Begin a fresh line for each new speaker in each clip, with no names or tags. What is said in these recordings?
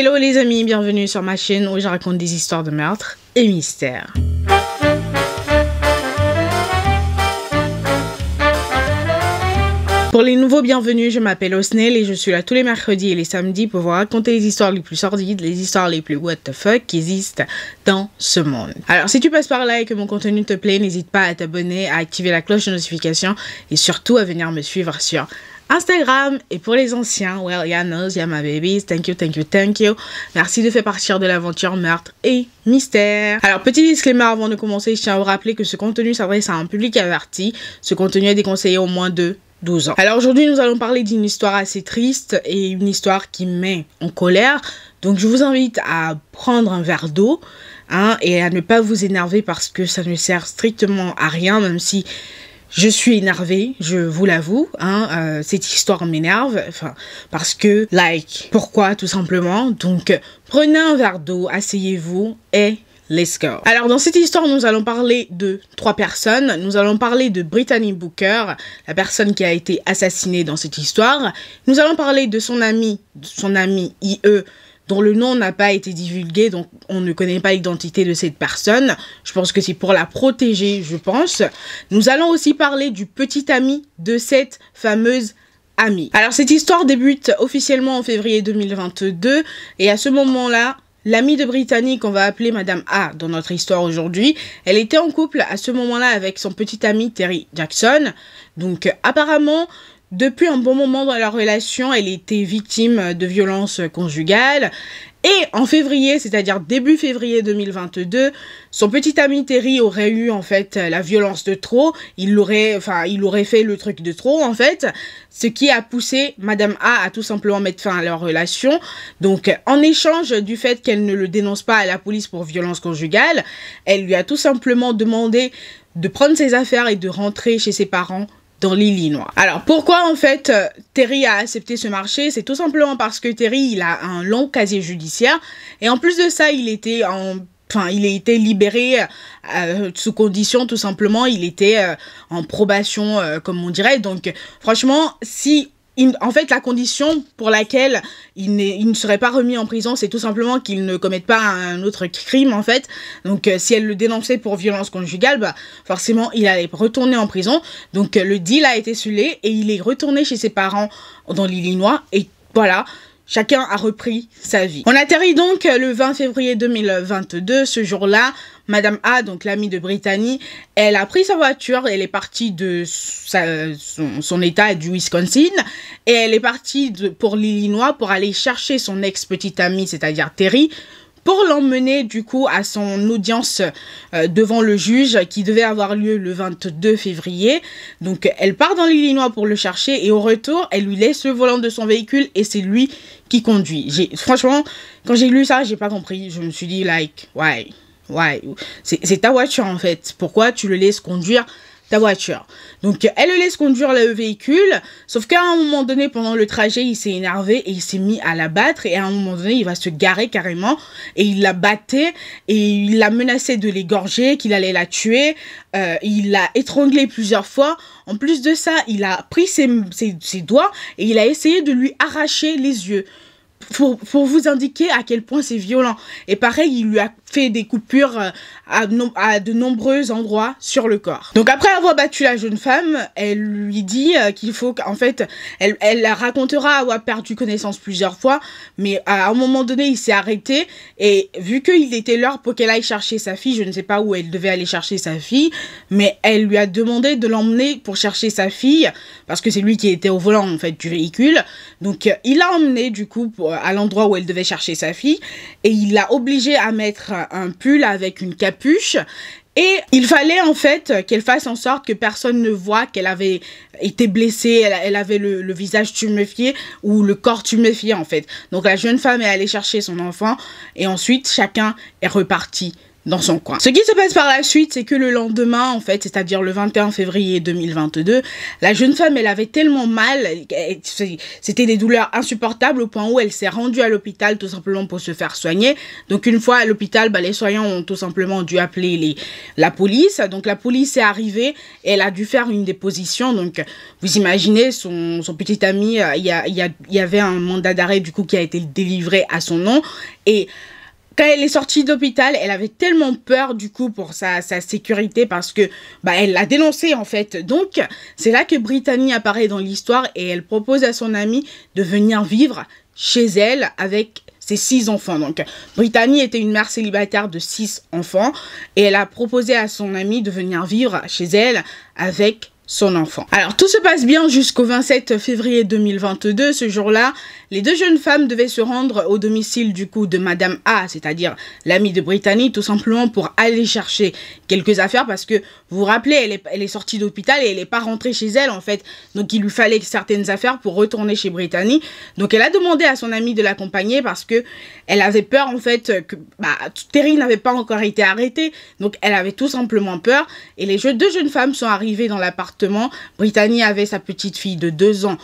Hello les amis, bienvenue sur ma chaîne où je raconte des histoires de meurtres et mystères. Pour les nouveaux bienvenus, je m'appelle Osnel et je suis là tous les mercredis et les samedis pour vous raconter les histoires les plus sordides, les histoires les plus what the fuck qui existent dans ce monde. Alors si tu passes par là et que mon contenu te plaît, n'hésite pas à t'abonner, à activer la cloche de notification et surtout à venir me suivre sur Instagram. Et pour les anciens, well, yeah, knows, yeah, my babies, thank you, thank you, thank you. Merci de faire partir de l'aventure meurtre et mystère. Alors, petit disclaimer avant de commencer, je tiens à vous rappeler que ce contenu s'adresse à un public averti. Ce contenu est déconseillé au moins de 12 ans. Alors aujourd'hui, nous allons parler d'une histoire assez triste et une histoire qui met en colère. Donc, je vous invite à prendre un verre d'eau et à ne pas vous énerver parce que ça ne sert strictement à rien, même si je suis énervée, je vous l'avoue, cette histoire m'énerve, parce que, pourquoi tout simplement. Donc, prenez un verre d'eau, asseyez-vous et let's go. Alors, dans cette histoire, nous allons parler de 3 personnes. Nous allons parler de Brittany Booker, la personne qui a été assassinée dans cette histoire. Nous allons parler de son ami IE, dont le nom n'a pas été divulgué, donc on ne connaît pas l'identité de cette personne. Je pense que c'est pour la protéger, je pense. Nous allons aussi parler du petit ami de cette fameuse amie. Alors, cette histoire débute officiellement en février 2022, et à ce moment-là, l'amie de Brittany, qu'on va appeler Madame A dans notre histoire aujourd'hui, elle était en couple à ce moment-là avec son petit ami Terry Jackson. Donc, apparemment, depuis un bon moment dans leur relation, elle était victime de violences conjugales. Et en février, c'est-à-dire début février 2022, son petit ami Terry aurait eu en fait la violence de trop. Il aurait fait le truc de trop en fait, ce qui a poussé Madame A à tout simplement mettre fin à leur relation. Donc en échange du fait qu'elle ne le dénonce pas à la police pour violence conjugale, elle lui a tout simplement demandé de prendre ses affaires et de rentrer chez ses parents dans l'Illinois. Alors, pourquoi en fait Terry a accepté ce marché? C'est tout simplement parce que Terry, il a un long casier judiciaire et en plus de ça, il a été libéré sous condition, tout simplement. Il était en probation, comme on dirait. Donc, franchement, en fait, la condition pour laquelle il ne serait pas remis en prison, c'est tout simplement qu'il ne commette pas un autre crime, en fait. Donc, si elle le dénonçait pour violence conjugale, bah, forcément, il allait retourner en prison. Donc, le deal a été scellé et il est retourné chez ses parents dans l'Illinois. Et voilà, chacun a repris sa vie. On atterrit donc le 20 février 2022. Ce jour-là, Madame A, donc l'amie de Brittany, elle a pris sa voiture, elle est partie de son état du Wisconsin et elle est partie pour l'Illinois pour aller chercher son ex-petite amie, c'est-à-dire Terry, pour l'emmener du coup à son audience devant le juge qui devait avoir lieu le 22 février. Donc elle part dans l'Illinois pour le chercher et au retour, elle lui laisse le volant de son véhicule et c'est lui qui conduit. Franchement, quand j'ai lu ça, j'ai pas compris. Je me suis dit why? C'est ta voiture en fait. Pourquoi tu le laisses conduire ta voiture? Donc elle le laisse conduire le véhicule, sauf qu'à un moment donné pendant le trajet il s'est énervé et il s'est mis à la battre et à un moment donné il va se garer carrément et il la battait et il la menaçait de l'égorger, qu'il allait la tuer. Il l'a étranglée plusieurs fois. En plus de ça, il a pris ses doigts et il a essayé de lui arracher les yeux pour vous indiquer à quel point c'est violent. Et pareil, il lui a fait des coupures à de nombreux endroits sur le corps. Donc après avoir battu la jeune femme, elle lui dit qu'il faut qu'en fait, elle racontera avoir perdu connaissance plusieurs fois, mais à un moment donné, il s'est arrêté et vu qu'il était l'heure pour qu'elle aille chercher sa fille, je ne sais pas où elle devait aller chercher sa fille, mais elle lui a demandé de l'emmener pour chercher sa fille parce que c'est lui qui était au volant en fait du véhicule. Donc il l'a emmené du coup à l'endroit où elle devait chercher sa fille et il l'a obligée à mettre un pull avec une capuche et il fallait en fait qu'elle fasse en sorte que personne ne voit qu'elle avait été blessée, elle avait le visage tuméfié ou le corps tuméfié en fait. Donc la jeune femme est allée chercher son enfant et ensuite chacun est reparti dans son coin. Ce qui se passe par la suite, c'est que le lendemain, en fait, c'est-à-dire le 21 février 2022, la jeune femme, elle avait tellement mal, c'était des douleurs insupportables au point où elle s'est rendue à l'hôpital tout simplement pour se faire soigner. Donc une fois à l'hôpital, les soignants ont tout simplement dû appeler la police. Donc la police est arrivée et elle a dû faire une déposition. Donc vous imaginez, son petit ami, il y avait un mandat d'arrêt du coup qui a été délivré à son nom. Et quand elle est sortie d'hôpital, elle avait tellement peur du coup pour sa sécurité parce que elle l'a dénoncé en fait. Donc c'est là que Brittany apparaît dans l'histoire et elle propose à son amie de venir vivre chez elle avec ses 6 enfants. Donc Brittany était une mère célibataire de 6 enfants et elle a proposé à son amie de venir vivre chez elle avec son enfant. Alors tout se passe bien jusqu'au 27 février 2022. Ce jour-là, les 2 jeunes femmes devaient se rendre au domicile du coup de Madame A, c'est-à-dire l'amie de Brittany, tout simplement pour aller chercher quelques affaires parce que vous vous rappelez, elle est sortie d'hôpital et elle n'est pas rentrée chez elle en fait. Donc il lui fallait certaines affaires pour retourner chez Brittany. Donc elle a demandé à son amie de l'accompagner parce que elle avait peur en fait que Terry n'avait pas encore été arrêté. Donc elle avait tout simplement peur et les 2 jeunes femmes sont arrivées dans l'appartement. Brittany avait sa petite fille de 2 ans.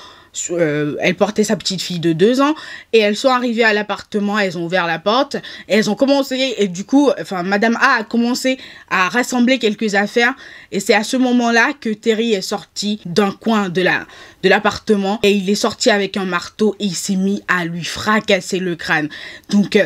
Elle portait sa petite fille de 2 ans et elles sont arrivées à l'appartement, elles ont ouvert la porte et elles ont commencé et du coup, Madame A commencé à rassembler quelques affaires et c'est à ce moment-là que Terry est sorti d'un coin de l'appartement et il est sorti avec un marteau et il s'est mis à lui fracasser le crâne. Donc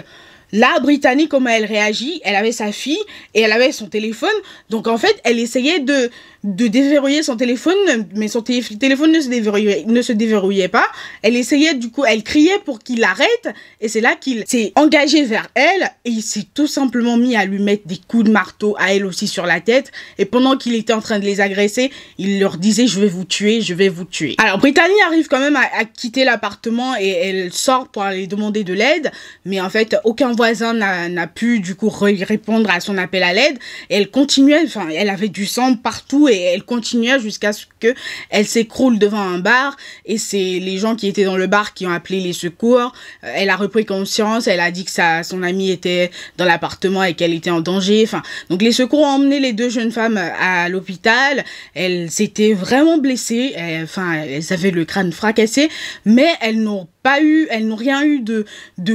là, Brittany, comment elle réagit? Elle avait sa fille et elle avait son téléphone. Donc, en fait, elle essayait de déverrouiller son téléphone, mais son téléphone ne se déverrouillait pas. Elle essayait, du coup, elle criait pour qu'il arrête. Et c'est là qu'il s'est engagé vers elle et il s'est tout simplement mis à lui mettre des coups de marteau, à elle aussi sur la tête. Et pendant qu'il était en train de les agresser, il leur disait « Je vais vous tuer, je vais vous tuer ». Alors, Brittany arrive quand même à quitter l'appartement et elle sort pour aller demander de l'aide. Mais en fait, aucun voisin n'a pu du coup répondre à son appel à l'aide et elle continuait, elle avait du sang partout et elle continuait jusqu'à ce que elle s'écroule devant un bar et c'est les gens qui étaient dans le bar qui ont appelé les secours. Elle a repris conscience, elle a dit que son amie était dans l'appartement et qu'elle était en danger. Donc les secours ont emmené les 2 jeunes femmes à l'hôpital. Elles s'étaient vraiment blessées, elles avaient le crâne fracassé, mais elles n'ont rien eu de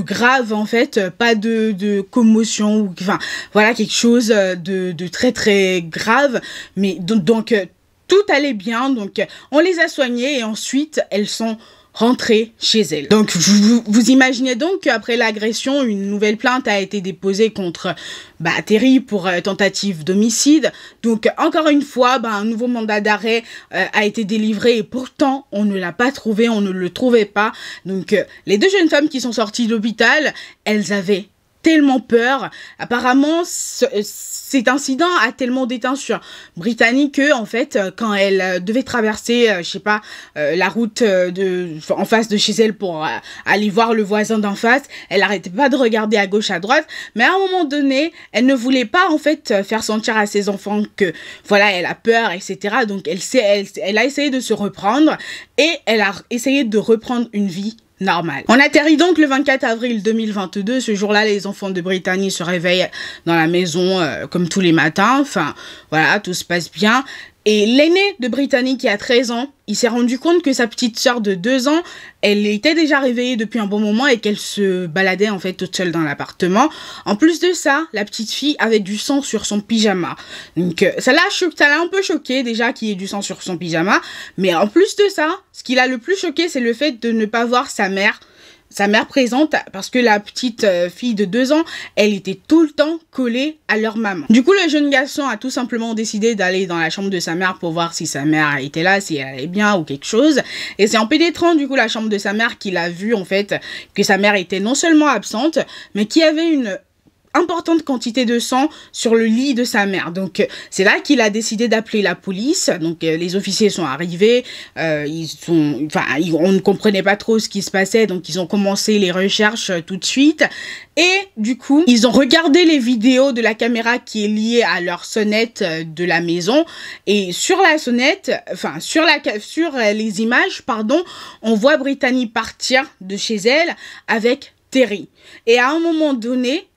grave en fait, pas de commotion ou voilà quelque chose de très très grave, mais donc tout allait bien. Donc on les a soignées et ensuite elles sont rentrées chez elles. Donc vous imaginez donc qu'après l'agression, une nouvelle plainte a été déposée contre Terry pour tentative d'homicide. Donc encore une fois, un nouveau mandat d'arrêt a été délivré et pourtant on ne l'a pas trouvé, on ne le trouvait pas. Donc les 2 jeunes femmes qui sont sorties de l'hôpital, elles avaient tellement peur. Apparemment, cet incident a tellement déteint sur Brittany que, en fait, quand elle devait traverser, la route en face de chez elle pour aller voir le voisin d'en face, elle n'arrêtait pas de regarder à gauche, à droite. Mais à un moment donné, elle ne voulait pas, en fait, faire sentir à ses enfants que, voilà, elle a peur, etc. Donc, elle a essayé de se reprendre et elle a essayé de reprendre une vie normal. On atterrit donc le 24 avril 2022. Ce jour-là, les enfants de Brittany se réveillent dans la maison comme tous les matins. Voilà, tout se passe bien. Et l'aîné de Brittany, qui a 13 ans, il s'est rendu compte que sa petite sœur de 2 ans, elle était déjà réveillée depuis un bon moment et qu'elle se baladait en fait toute seule dans l'appartement. En plus de ça, la petite fille avait du sang sur son pyjama. Donc ça l'a un peu choqué déjà qu'il y ait du sang sur son pyjama. Mais en plus de ça, ce qui l'a le plus choqué, c'est le fait de ne pas voir sa mère présente parce que la petite fille de 2 ans, elle était tout le temps collée à leur maman. Du coup, le jeune garçon a tout simplement décidé d'aller dans la chambre de sa mère pour voir si sa mère était là, si elle allait bien ou quelque chose. Et c'est en pénétrant du coup la chambre de sa mère qu'il a vu en fait que sa mère était non seulement absente, mais qu'il y avait une importante quantité de sang sur le lit de sa mère. Donc c'est là qu'il a décidé d'appeler la police. Donc les officiers sont arrivés, on ne comprenait pas trop ce qui se passait, donc ils ont commencé les recherches tout de suite. Et du coup, ils ont regardé les vidéos de la caméra qui est liée à leur sonnette de la maison. Et sur la sonnette, sur les images, on voit Brittany partir de chez elle avec Terry. Et à un moment donné,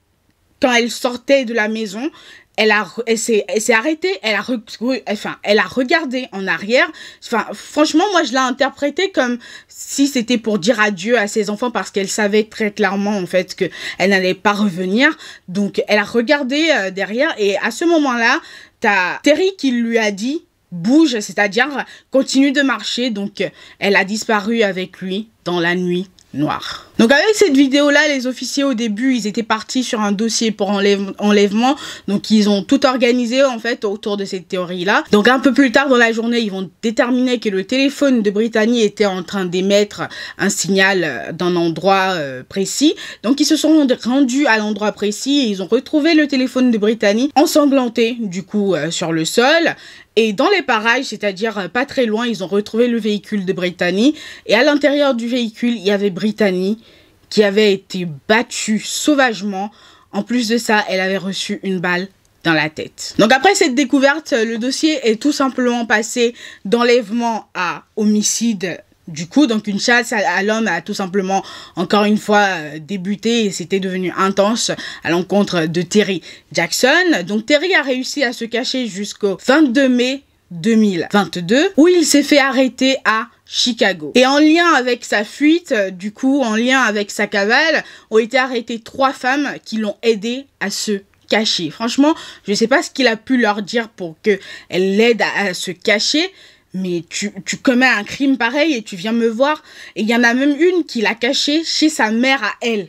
quand elle sortait de la maison, elle s'est arrêtée, elle a regardé en arrière. Enfin, franchement, moi, je l'ai interprété comme si c'était pour dire adieu à ses enfants parce qu'elle savait très clairement, en fait, qu'elle n'allait pas revenir. Donc, elle a regardé derrière et à ce moment-là, t'as Terry qui lui a dit « bouge », c'est-à-dire « continue de marcher ». Donc, elle a disparu avec lui dans la nuit noire. Donc avec cette vidéo là, les officiers au début ils étaient partis sur un dossier pour enlèvement, donc ils ont tout organisé en fait autour de cette théorie là. Donc un peu plus tard dans la journée ils vont déterminer que le téléphone de Brittany était en train d'émettre un signal d'un endroit précis, donc ils se sont rendus à l'endroit précis et ils ont retrouvé le téléphone de Brittany ensanglanté du coup sur le sol. Et dans les parages, c'est-à-dire pas très loin, ils ont retrouvé le véhicule de Brittany. Et à l'intérieur du véhicule, il y avait Brittany qui avait été battue sauvagement. En plus de ça, elle avait reçu une balle dans la tête. Donc après cette découverte, le dossier est tout simplement passé d'enlèvement à homicide. Du coup, donc une chasse à l'homme a tout simplement, encore une fois, débuté et c'était devenu intense à l'encontre de Terry Jackson. Donc Terry a réussi à se cacher jusqu'au 22 mai 2022 où il s'est fait arrêter à Chicago. Et en lien avec sa fuite, du coup, en lien avec sa cavale, ont été arrêtées 3 femmes qui l'ont aidé à se cacher. Franchement, je ne sais pas ce qu'il a pu leur dire pour qu'elles l'aident à se cacher. Mais tu commets un crime pareil et tu viens me voir. Et il y en a même une qui l'a caché chez sa mère à elle.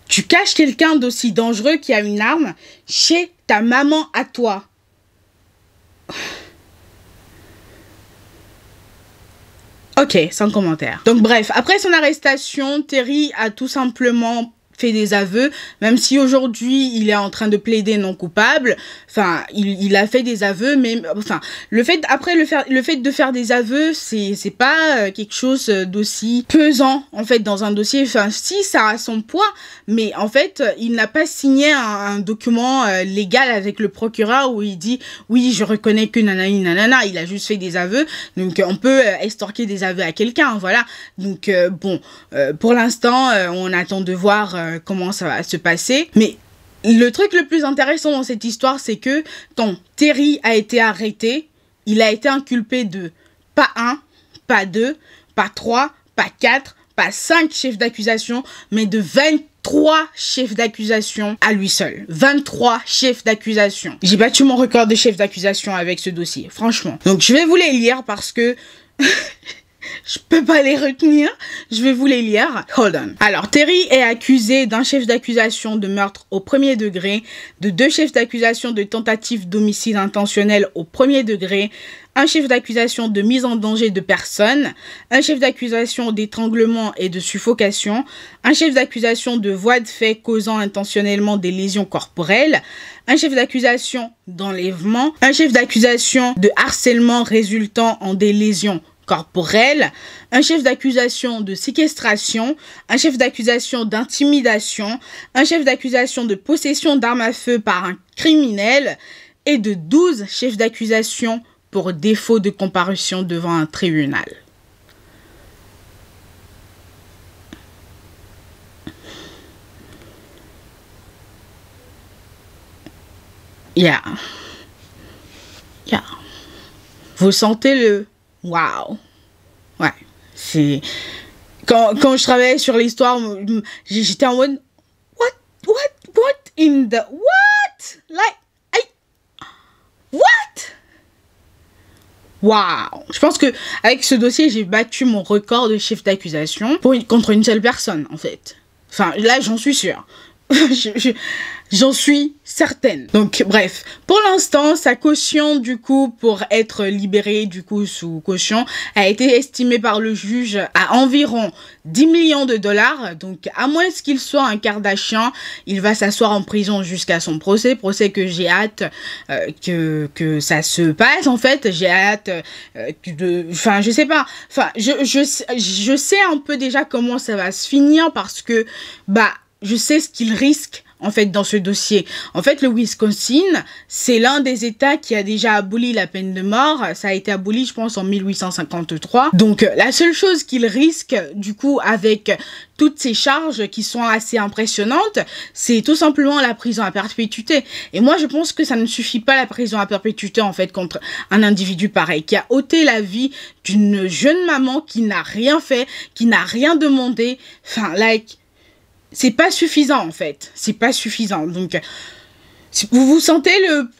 Tu caches quelqu'un d'aussi dangereux qui a une arme chez ta maman à toi. Ok, sans commentaire. Donc bref, après son arrestation, Terry a tout simplement fait des aveux, même si aujourd'hui il est en train de plaider non coupable. Enfin, il a fait des aveux, mais enfin, le fait de faire des aveux, c'est pas quelque chose d'aussi pesant en fait dans un dossier. Enfin, si ça a son poids, mais en fait, il n'a pas signé un document légal avec le procureur où il dit oui, je reconnais que nanani nanana. Il a juste fait des aveux, donc on peut extorquer des aveux à quelqu'un, voilà. Donc bon, pour l'instant, on attend de voir comment ça va se passer. Mais le truc le plus intéressant dans cette histoire, c'est que quand Terry a été arrêté, il a été inculpé de pas 1, pas 2, pas 3, pas 4, pas 5 chefs d'accusation, mais de 23 chefs d'accusation à lui seul. 23 chefs d'accusation. J'ai battu mon record de chefs d'accusation avec ce dossier, franchement. Donc je vais vous les lire parce que... je peux pas les retenir, je vais vous les lire. Hold on. Alors, Terry est accusé d'un chef d'accusation de meurtre au 1er degré, de 2 chefs d'accusation de tentative d'homicide intentionnel au 1er degré, un chef d'accusation de mise en danger de personne, un chef d'accusation d'étranglement et de suffocation, un chef d'accusation de voie de fait causant intentionnellement des lésions corporelles, un chef d'accusation d'enlèvement, un chef d'accusation de harcèlement résultant en des lésions corporelle, un chef d'accusation de séquestration, un chef d'accusation d'intimidation, un chef d'accusation de possession d'armes à feu par un criminel et de 12 chefs d'accusation pour défaut de comparution devant un tribunal. Yeah. Vous sentez le... Waouh. Ouais. C'est... Quand je travaillais sur l'histoire, j'étais en mode... What in the... What? Like... What? Waouh. Je pense que avec ce dossier, j'ai battu mon record de chef d'accusation contre une seule personne, en fait. Enfin, là, j'en suis sûre. J'en suis certaine. Donc, bref. Pour l'instant, sa caution, du coup, pour être libéré, du coup, sous caution, a été estimée par le juge à environ 10 millions de dollars. Donc, à moins qu'il soit un Kardashian, il va s'asseoir en prison jusqu'à son procès. Procès que j'ai hâte que ça se passe, en fait. J'ai hâte Enfin, je sais pas. Enfin, je sais un peu déjà comment ça va se finir parce que, bah, je sais ce qu'il risque en fait, dans ce dossier. En fait, le Wisconsin, c'est l'un des États qui a déjà aboli la peine de mort. Ça a été aboli, je pense, en 1853. Donc, la seule chose qu'il risque, du coup, avec toutes ces charges qui sont assez impressionnantes, c'est tout simplement la prison à perpétuité. Et moi, je pense que ça ne suffit pas, la prison à perpétuité, en fait, contre un individu pareil, qui a ôté la vie d'une jeune maman qui n'a rien fait, qui n'a rien demandé. Enfin, like... c'est pas suffisant, en fait. C'est pas suffisant. Donc, vous vous sentez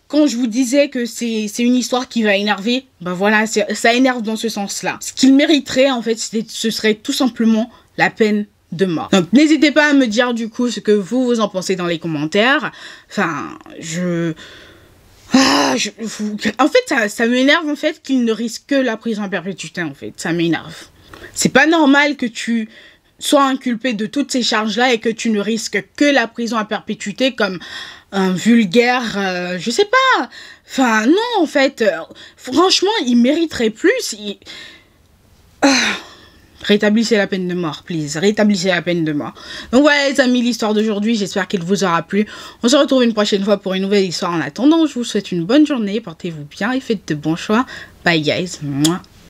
quand je vous disais que c'est une histoire qui va énerver, ben voilà, ça énerve dans ce sens-là. Ce qu'il mériterait, en fait, ce serait tout simplement la peine de mort. Donc, n'hésitez pas à me dire, du coup, ce que vous en pensez dans les commentaires. Enfin, en fait, ça m'énerve, en fait, qu'il ne risque que la prison à perpétuité, en fait. Ça m'énerve. C'est pas normal que tu sois inculpé de toutes ces charges-là et que tu ne risques que la prison à perpétuité comme un vulgaire, je sais pas. Enfin, non, en fait, franchement, il mériterait plus. Rétablissez la peine de mort, please. Rétablissez la peine de mort. Donc voilà, les amis, l'histoire d'aujourd'hui, j'espère qu'elle vous aura plu. On se retrouve une prochaine fois pour une nouvelle histoire. En attendant, je vous souhaite une bonne journée. Portez-vous bien et faites de bons choix. Bye, guys. Mouah.